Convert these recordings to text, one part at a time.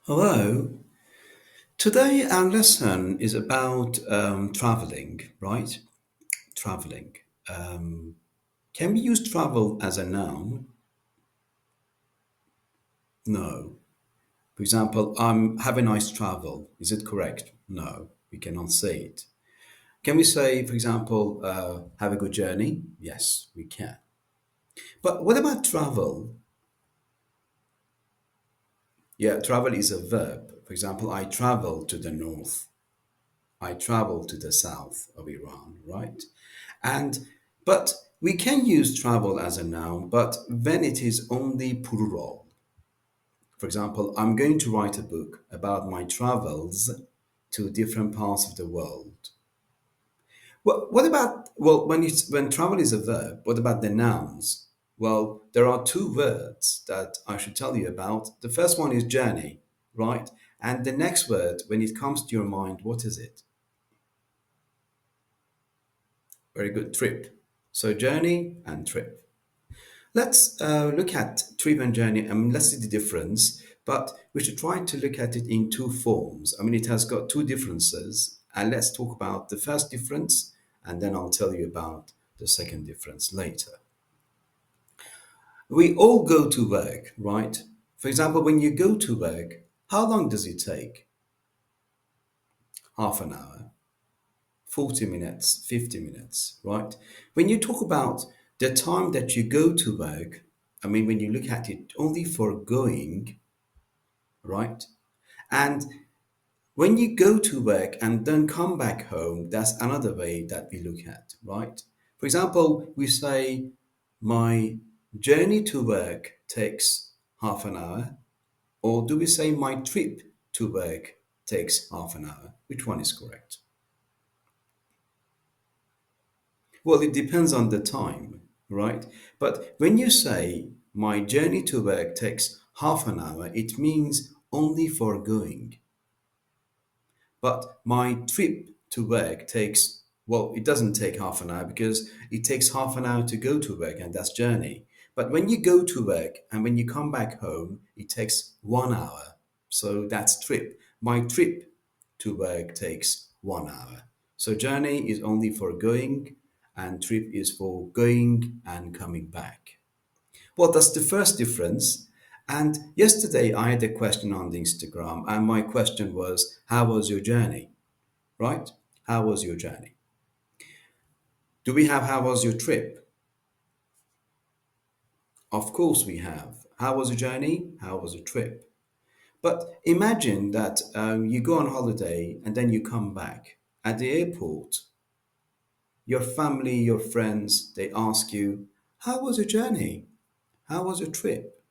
Hello. Today our lesson is about traveling, right? Traveling. Um, can we use travel as a noun? No. For example, have a nice travel. Is it correct? No, we cannot say it. Can we say, for example, have a good journey? Yes, we can. But what about travel? Yeah, travel is a verb. For example, I travel to the north. I travel to the south of Iran, right? And but we can use travel as a noun, but when it is only plural. For example, I'm going to write a book about my travels to different parts of the world. What about when travel is a verb? What about the nouns? Well, there are two words that I should tell you about. The first one is journey, right? And the next word, when it comes to your mind, what is it? Very good, trip. So journey and trip. Let's look at trip and journey. Let's see the difference, but we should try to look at it in two forms. It has got two differences, and let's talk about the first difference, and then I'll tell you about the second difference later. We all go to work, right? For example, when you go to work, how long does it take? Half an hour, 40 minutes, 50 minutes, right? When you talk about the time that you go to work, when you look at it only for going, right? And when you go to work and then come back home, that's another way that we look at, right? For example, we say, my journey to work takes half an hour, or do we say, my trip to work takes half an hour? Which one is correct? Well, it depends on the time, right? But when you say, my journey to work takes half an hour, it means only for going. But my trip to work takes, well, it doesn't take half an hour because it takes half an hour to go to work, and that's journey. But when you go to work and when you come back home, it takes 1 hour. So that's trip. My trip to work takes 1 hour. So journey is only for going, and trip is for going and coming back. Well, that's the first difference. And yesterday I had a question on the Instagram, and my question was, how was your journey? Right? How was your journey? Do we have how was your trip? Of course we have. How was your journey? How was your trip? But imagine that you go on holiday and then you come back. At the airport, your family, your friends, they ask you, how was your journey? How was your trip?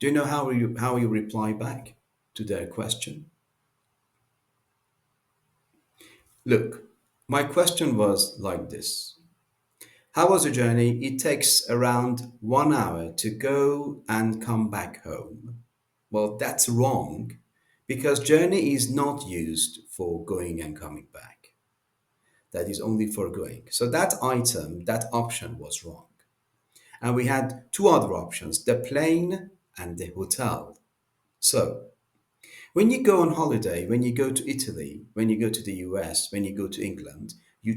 Do you know how you reply back to their question? Look, my question was like this. How was your journey? It takes around 1 hour to go and come back home. Well, that's wrong because journey is not used for going and coming back. That is only for going. So that item, that option was wrong. And we had two other options, the plane and the hotel. So when you go on holiday, when you go to Italy, when you go to the US, when you go to England, you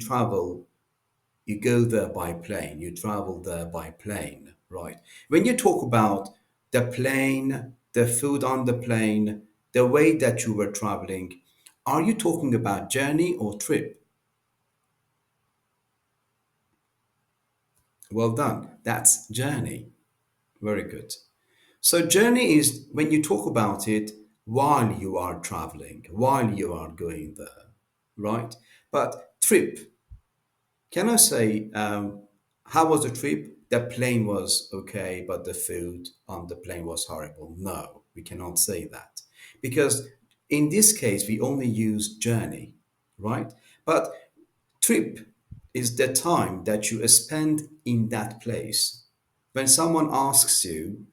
go there by plane, you travel there by plane, right? When you talk about the plane, the food on the plane, the way that you were traveling, are you talking about journey or trip? Well done. That's journey. Very good. So, journey is when you talk about it while you are traveling, while you are going there, right? But trip, can I say, how was the trip? The plane was okay, but the food on the plane was horrible. No, we cannot say that. Because in this case, we only use journey, right? But trip is the time that you spend in that place. When someone asks you,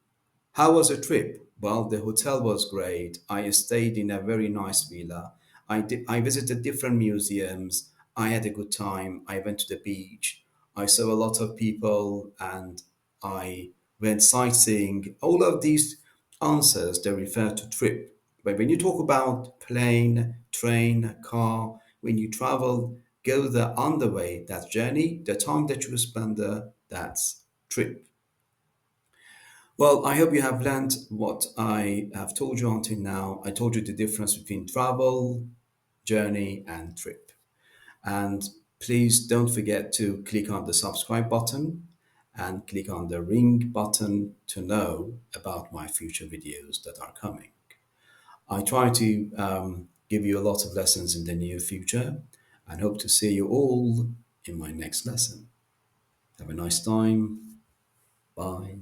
how was your trip? Well, the hotel was great. I stayed in a very nice villa. I visited different museums. I had a good time. I went to the beach. I saw a lot of people and I went sightseeing. All of these answers, they refer to trip. But when you talk about plane, train, car, when you travel, go there on the way, that's journey. The time that you spend there, that's trip. Well, I hope you have learned what I have told you until now. I told you the difference between travel, journey, and trip. And please don't forget to click on the subscribe button and click on the ring button to know about my future videos that are coming. I try to give you a lot of lessons in the near future and hope to see you all in my next lesson. Have a nice time. Bye.